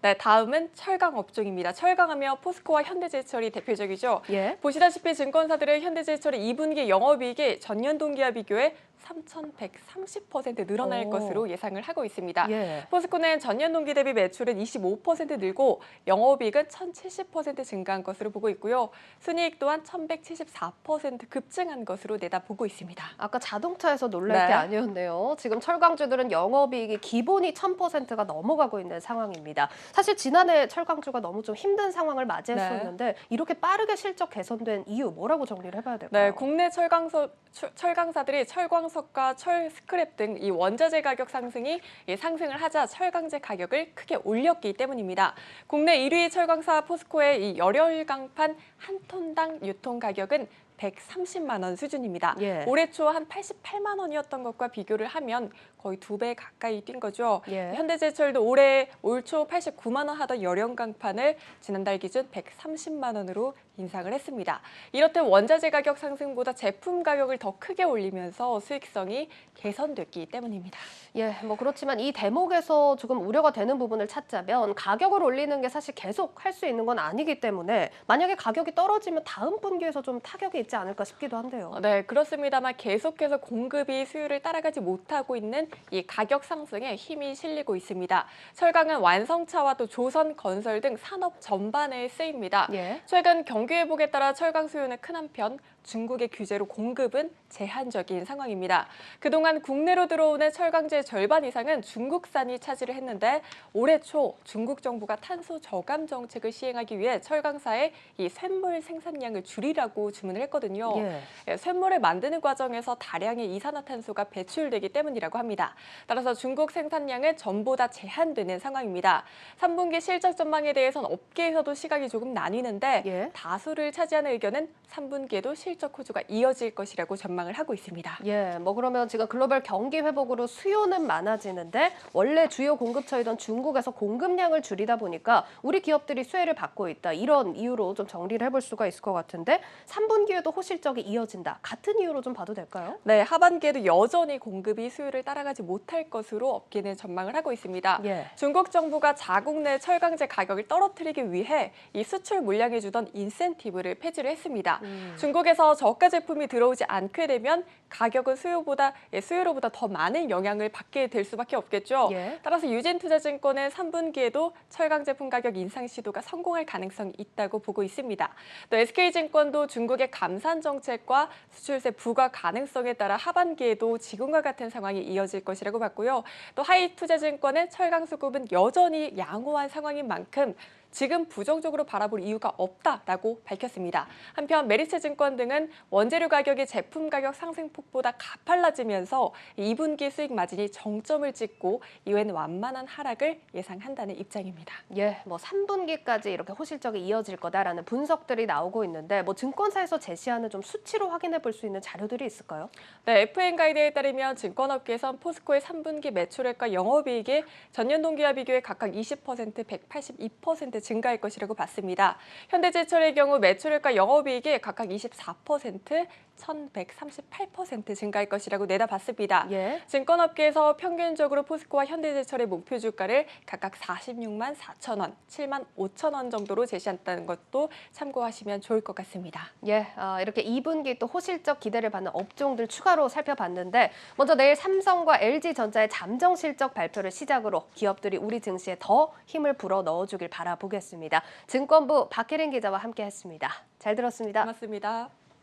네, 다음은 철강 업종입니다. 철강하며 포스코와 현대제철이 대표적이죠. 예. 보시다시피 증권사들의 현대제철의 2분기 영업이익이 전년 동기와 비교해 3,130% 늘어날 오. 것으로 예상을 하고 있습니다. 예. 포스코는 전년 동기 대비 매출은 25% 늘고 영업이익은 1,070% 증가한 것으로 보고 있고요. 순이익 또한 1,174% 급증한 것으로 내다보고 있습니다. 아까 자동차에서 놀랄 네. 게 아니었네요. 지금 철강주들은 영업이익이 기본이 1,000%가 넘어가고 있는 상황입니다. 사실 지난해 철강주가 너무 좀 힘든 상황을 맞이했었는데 이렇게 빠르게 실적 개선된 이유 뭐라고 정리를 해봐야 될까요? 네, 국내 철강사들이 철광석과 철 스크랩 등 이 원자재 가격 상승이 상승을 하자 철강제 가격을 크게 올렸기 때문입니다. 국내 1위 철강사 포스코의 이 열혈강판 한 톤당 유통 가격은 130만 원 수준입니다. 예. 올해 초 한 88만 원이었던 것과 비교를 하면 거의 2배 가까이 뛴 거죠. 예. 현대제철도 올해 올 초 89만 원 하던 열연강판을 지난달 기준 130만 원으로 인상을 했습니다. 이렇듯 원자재 가격 상승보다 제품 가격을 더 크게 올리면서 수익성이 개선됐기 때문입니다. 예, 뭐 그렇지만 이 대목에서 조금 우려가 되는 부분을 찾자면 가격을 올리는 게 사실 계속 할 수 있는 건 아니기 때문에 만약에 가격이 떨어지면 다음 분기에서 좀 타격이 있지 않을까 싶기도 한데요. 네, 그렇습니다만 계속해서 공급이 수요를 따라가지 못하고 있는 이 가격 상승에 힘이 실리고 있습니다. 철강은 완성차와 또 조선, 건설 등 산업 전반에 쓰입니다. 예. 최근 경기 회복에 따라 철강 수요는 큰 한편 중국의 규제로 공급은 제한적인 상황입니다. 그동안 국내로 들어오는 철강제의 절반 이상은 중국산이 차지를 했는데 올해 초 중국 정부가 탄소 저감 정책을 시행하기 위해 철강사에 이 쇳물 생산량을 줄이라고 주문을 했거든요. 예. 쇳물을 만드는 과정에서 다량의 이산화탄소가 배출되기 때문이라고 합니다. 따라서 중국 생산량은 전보다 제한되는 상황입니다. 3분기 실적 전망에 대해서는 업계에서도 시각이 조금 나뉘는데 예. 다수를 차지하는 의견은 3분기에도 실적 호조가 이어질 것이라고 전망을 하고 있습니다. 예, 뭐 그러면 지금 글로벌 경기 회복으로 수요는 많아지는데 원래 주요 공급처이던 중국에서 공급량을 줄이다 보니까 우리 기업들이 수혜를 받고 있다. 이런 이유로 좀 정리를 해볼 수가 있을 것 같은데 3분기에도 호실적이 이어진다. 같은 이유로 좀 봐도 될까요? 네, 하반기에도 여전히 공급이 수요를 따라가지 못할 것으로 업계는 전망을 하고 있습니다. 예. 중국 정부가 자국 내 철강제 가격을 떨어뜨리기 위해 이 수출 물량에 주던 인센티브를 폐지를 했습니다. 중국에서 저가 제품이 들어오지 않게 되면 가격은 수요로보다 더 많은 영향을 받게 될 수밖에 없겠죠. 예. 따라서 유진투자증권은 3분기에도 철강 제품 가격 인상 시도가 성공할 가능성이 있다고 보고 있습니다. 또 SK증권도 중국의 감산 정책과 수출세 부과 가능성에 따라 하반기에도 지금과 같은 상황이 이어질 것이라고 봤고요. 또 하이투자증권은 철강 수급은 여전히 양호한 상황인 만큼 지금 부정적으로 바라볼 이유가 없다라고 밝혔습니다. 한편 메리츠증권 등은 원재료 가격이 제품 가격 상승폭보다 가팔라지면서 2분기 수익 마진이 정점을 찍고 이후에는 완만한 하락을 예상한다는 입장입니다. 예, 뭐 3분기까지 이렇게 호실적이 이어질 거다라는 분석들이 나오고 있는데 뭐 증권사에서 제시하는 좀 수치로 확인해 볼 수 있는 자료들이 있을까요? 네, FN 가이드에 따르면 증권업계에선 포스코의 3분기 매출액과 영업이익이 전년 동기와 비교해 각각 20%, 182% 증가할 것이라고 봤습니다. 현대제철의 경우 매출액과 영업이익이 각각 24%, 1,138% 증가할 것이라고 내다봤습니다. 예. 증권업계에서 평균적으로 포스코와 현대제철의 목표 주가를 각각 46만 4천 원, 7만 5천 원 정도로 제시한다는 것도 참고하시면 좋을 것 같습니다. 예, 이렇게 2분기 또 호실적 기대를 받는 업종들 추가로 살펴봤는데 먼저 내일 삼성과 LG전자의 잠정 실적 발표를 시작으로 기업들이 우리 증시에 더 힘을 불어 넣어주길 바라보겠습니다. 증권부 박혜린 기자와 함께했습니다. 잘 들었습니다. 고맙습니다.